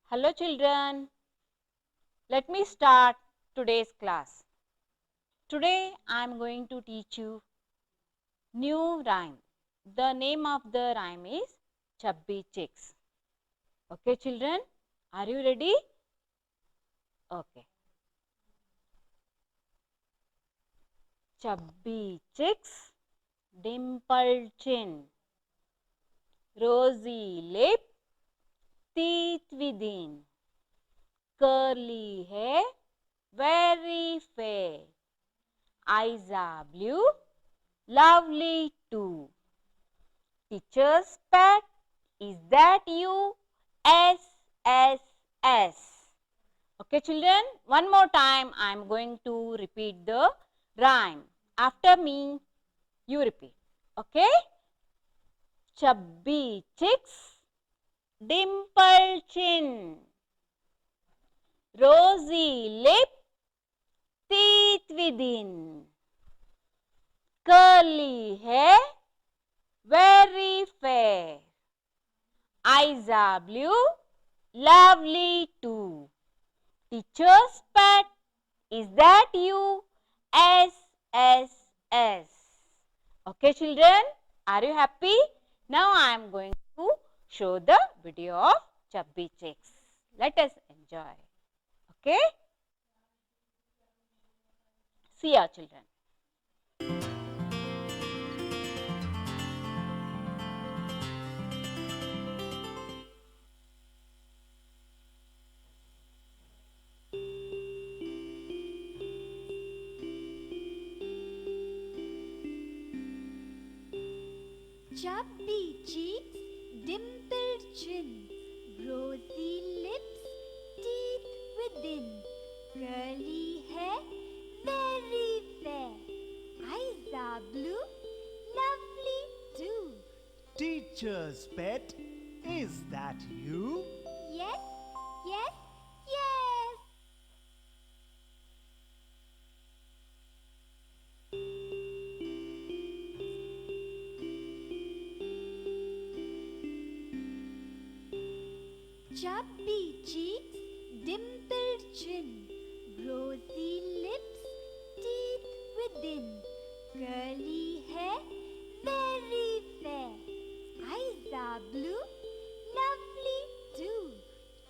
Hello children, let me start today's class. Today I am going to teach you new rhyme. The name of the rhyme is Chubby Chicks. Okay children, are you ready? Okay. Chubby chicks, dimpled chin, rosy lip, teeth within, curly hair, very fair, eyes are blue, lovely too. Teacher's pet, is that you? S, S, S. Okay children, one more time I am going to repeat the rhyme. After me, you repeat. Okay? Chubby chicks, dimpled chin, rosy lip, teeth within, curly hair, very fair, eyes are blue, lovely too. Teacher's pet, is that you? S, S, S. Okay children, are you happy? Now I am going to show the video of Chubby Chicks. Let us enjoy. Okay? See ya children. Chubby cheeks, dimpled chin, rosy lips, teeth within, curly hair, very fair, eyes are blue, lovely too. Teacher's pet, is that you? Yes, yes, yes. Chubby cheeks, dimpled chin, rosy lips, teeth within, curly hair, very fair, eyes are blue, lovely too.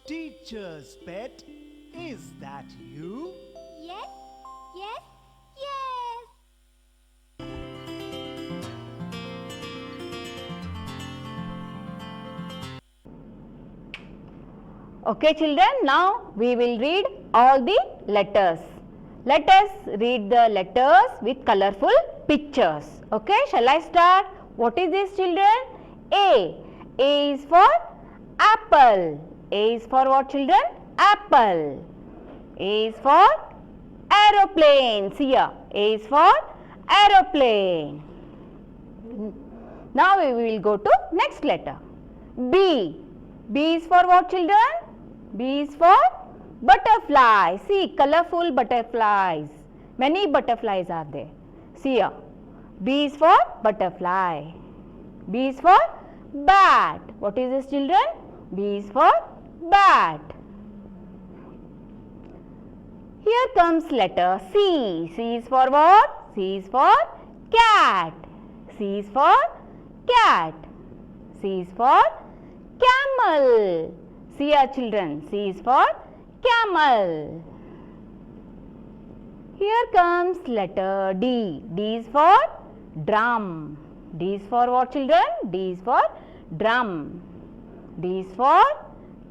Teacher's pet, is that you? Yes, yes, yes. Okay children, now we will read all the letters. Let us read the letters with colorful pictures. Okay, shall I start? What is this children? A. A is for apple. A is for what children? Apple. A is for aeroplane. See here. A is for aeroplane. Now we will go to next letter. B. B is for what children? B is for butterfly. See, colorful butterflies. Many butterflies are there. See here. B is for butterfly. B is for bat. What is this children? B is for bat. Here comes letter C. C is for what? C is for cat. C is for cat. C is for camel. See our children. C is for camel. Here comes letter D. D is for drum. D is for what children? D is for drum. D is for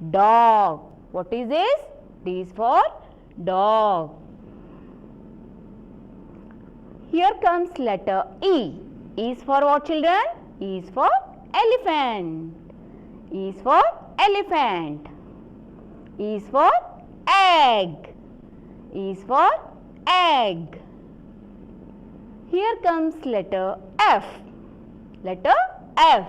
dog. What is this? D is for dog. Here comes letter E. E is for what children? E is for elephant. E is for elephant. E is for egg. E is for egg. Here comes letter F. Letter F.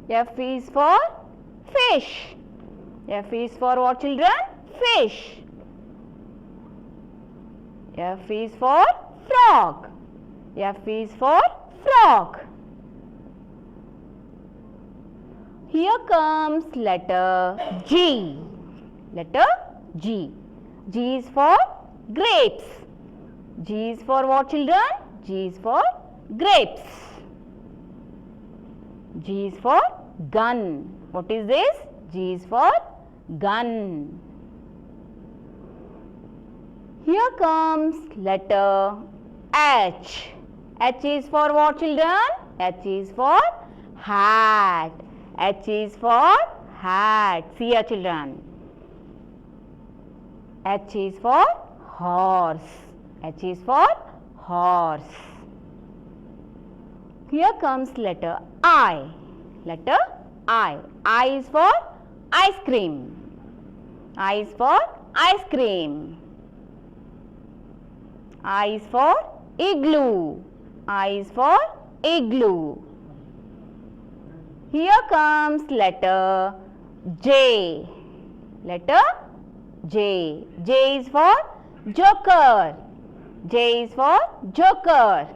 F is for fish. F is for what children? Fish. F is for frog. F is for frog. Here comes letter G. Letter G. G is for grapes. G is for what, children? G is for grapes. G is for gun. What is this? G is for gun. Here comes letter H. H is for what, children? H is for hat. H is for hat. See here, children. H is for horse. H is for horse. Here comes letter I. Letter I. I is for ice cream. I is for ice cream. I is for igloo. I is for igloo. Here comes letter J. Letter J. J is for joker. J is for joker.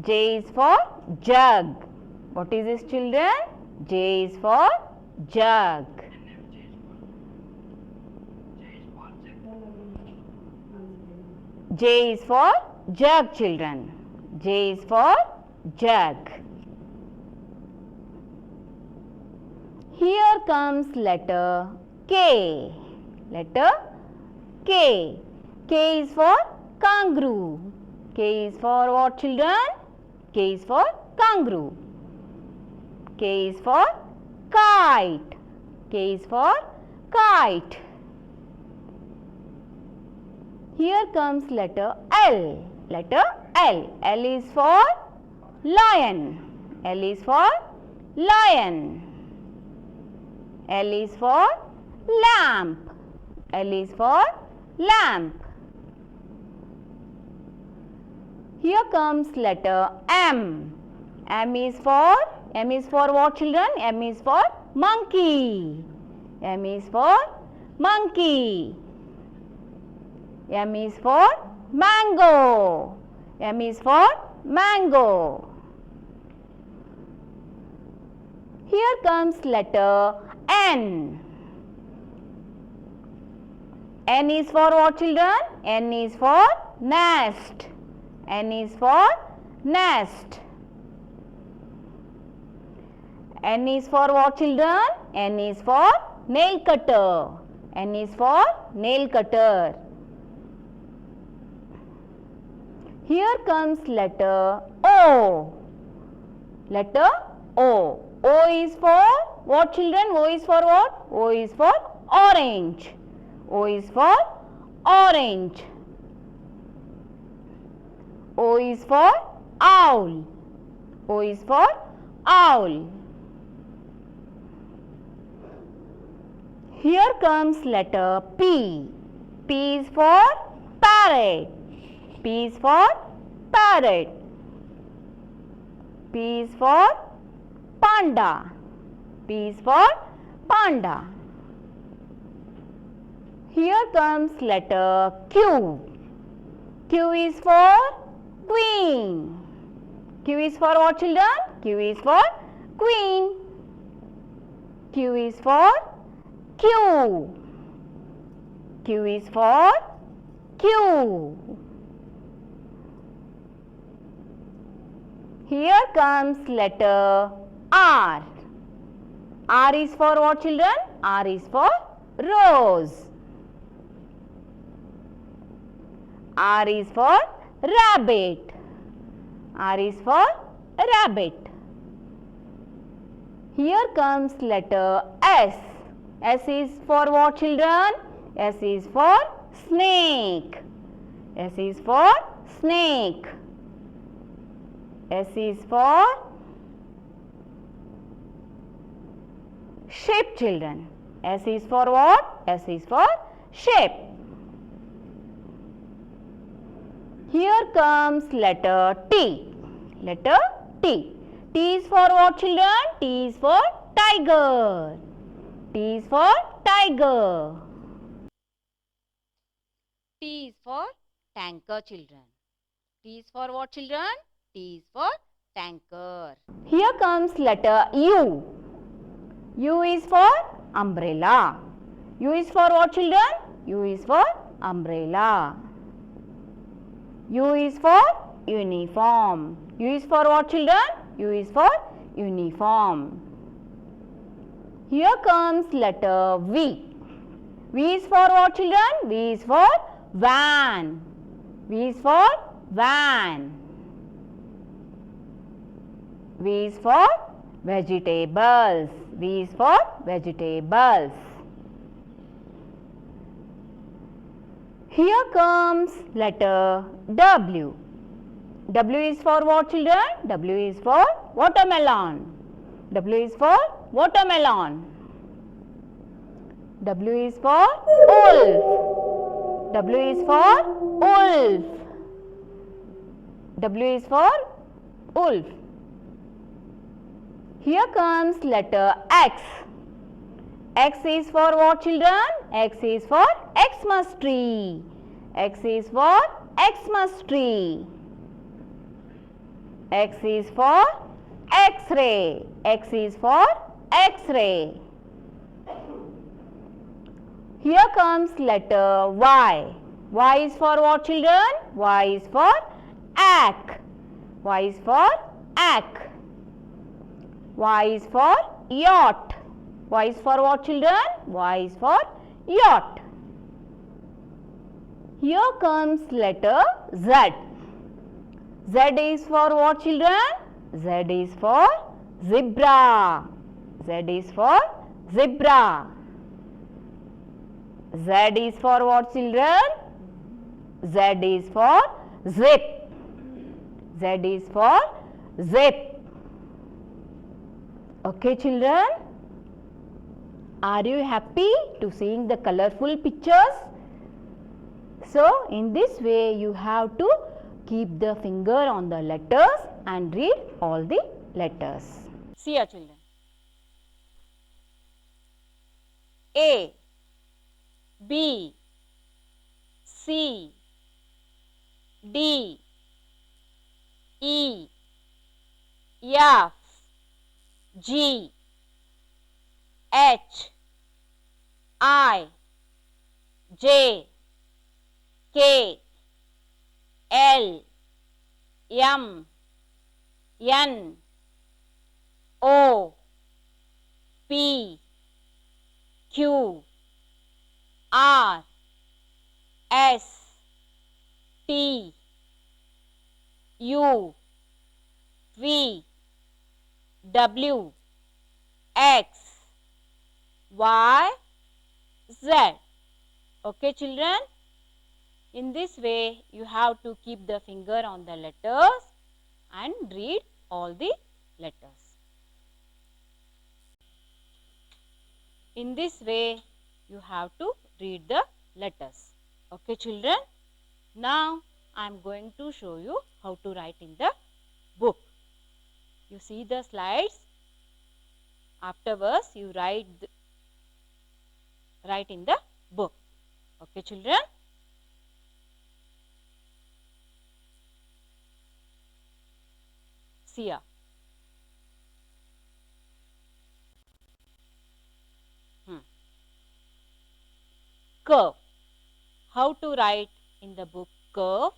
J is for jug. What is this, children? J is for jug. J is for jug, children. J is for jug. Here comes letter K. Letter K. K is for kangaroo. K is for what, children? K is for kangaroo. K is for kite. K is for kite. Here comes letter L. Letter L. L is for lion. L is for lion. L is for lamp. L is for lamp. Here comes letter M. M is for what, children? M is for monkey. M is for monkey. M is for mango. M is for mango. Here comes letter N. N is for what, children? N is for nest. N is for nest. N is for what, children? N is for nail cutter. N is for nail cutter. Here comes letter O. Letter O. O is for what, children? O is for what? O is for orange. O is for orange. O is for owl. O is for owl. Here comes letter P. P is for parrot. P is for parrot. P is for panda. P is for panda. Here comes letter Q. Q is for queen. Q is for what, children? Q is for queen. Q is for Q. Q is for Q. Here comes letter R. R is for what, children? R is for rose. R is for rabbit. R is for rabbit. Here comes letter S. S is for what, children? S is for snake. S is for snake. S is for shape, children. S is for what? S is for shape. Here comes letter T. Letter T. T is for what, children? T is for tiger. T is for tiger. T is for tanker, children. T is for what, children? T is for tanker. Here comes letter U. U is for umbrella. U is for what, children? U is for umbrella. U is for uniform. U is for what, children? U is for uniform. Here comes letter V. V is for what, children? V is for van. V is for van. V is for vegetables. V is for vegetables. Here comes letter W. W is for what, children? W is for watermelon. W is for watermelon. W is for wolf. W is for wolf. W is for wolf. Here comes letter X. X is for what, children? X is for Xmas tree. X is for Xmas tree. X is for X-ray. X is for X-ray. Here comes letter Y. Y is for what, children? Y is for ack. Y is for ack. Y is for yacht. Y is for what, children? Y is for yacht. Here comes letter Z. Z is for what, children? Z is for zebra. Z is for zebra. Z is for what, children? Z is for zip. Z is for zip. Okay, children? Are you happy to seeing the colorful pictures? So, in this way you have to keep the finger on the letters and read all the letters. See your children. A, B, C, D, E, F, G, H, I, J, K, L, M, N, O, P, Q, R, S, T, U, V, W, X, Y, Z. Okay, children? In this way, you have to keep the finger on the letters and read all the letters. In this way, you have to read the letters. Okay, children? Now, I am going to show you how to write in the book. You see the slides. Afterwards, you write in the book. Okay, children? See ya. Curve. How to write in the book curve?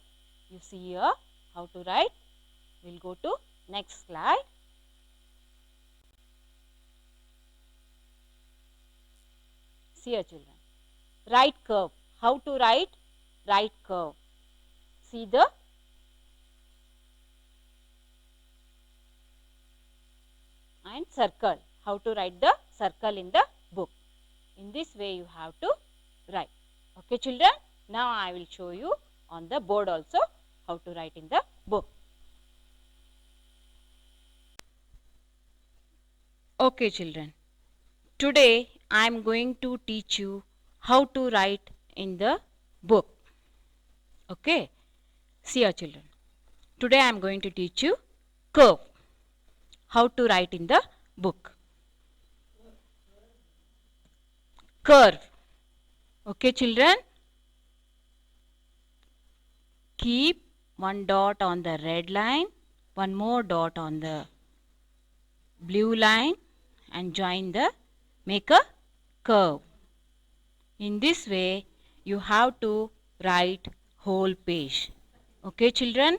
You see here how to write. We'll go to next slide. See here, children. Right curve. How to write right curve? See the and circle. How to write the circle in the book? In this way you have to write. Okay, children? Now I will show you on the board also how to write in the book. Okay, children. Today I am going to teach you how to write in the book. Okay? See your children. Today I am going to teach you curve. How to write in the book. Curve. Okay, children? Keep one dot on the red line, one more dot on the blue line, and make a curve. In this way, you have to write whole page. Okay, children?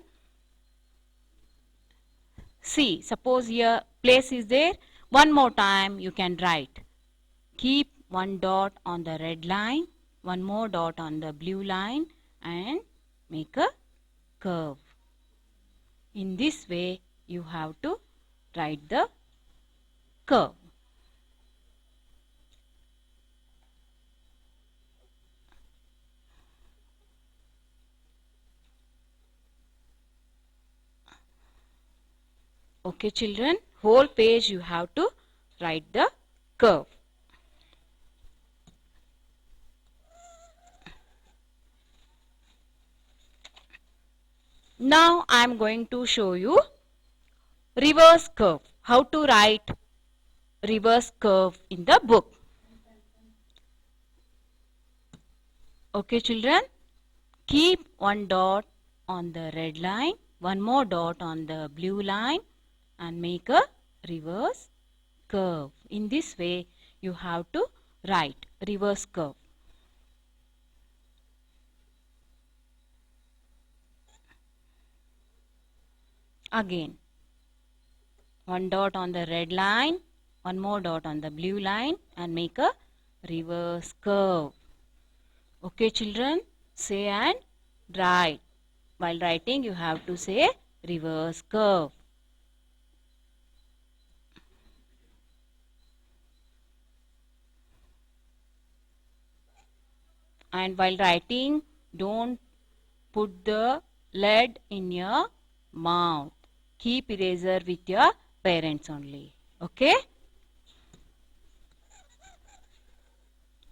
See, suppose here place is there. One more time you can write. Keep one dot on the red line, one more dot on the blue line, and make a curve. In this way, you have to write the curve. Okay, children, whole page you have to write the curve. Now I am going to show you reverse curve. How to write reverse curve in the book. Okay, children, keep one dot on the red line, one more dot on the blue line, and make a reverse curve. In this way, you have to write reverse curve. Again, one dot on the red line, one more dot on the blue line, and make a reverse curve. Okay, children, say and write. While writing, you have to say reverse curve. And while writing, don't put the lead in your mouth. Keep eraser with your parents only. Okay?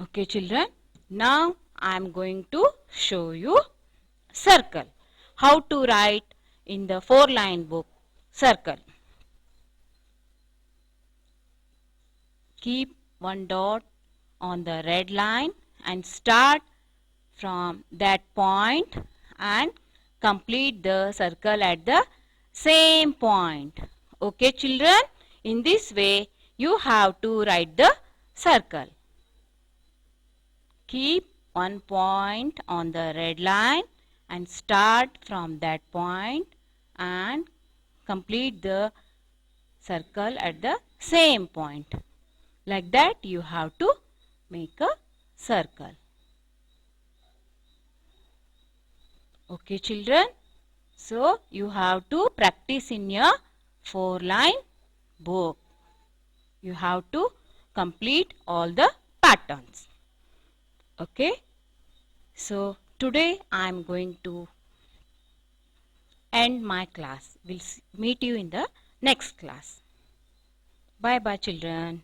Okay, children. Now I am going to show you circle. How to write in the 4-line book circle. Keep one dot on the red line and start from that point and complete the circle at the same point. Okay, children? In this way, you have to write the circle. Keep one point on the red line and start from that point and complete the circle at the same point. Like that, you have to make a circle. Okay, children? So, you have to practice in your 4-line book. You have to complete all the patterns. Okay? So, today I am going to end my class. We'll meet you in the next class. Bye bye, children.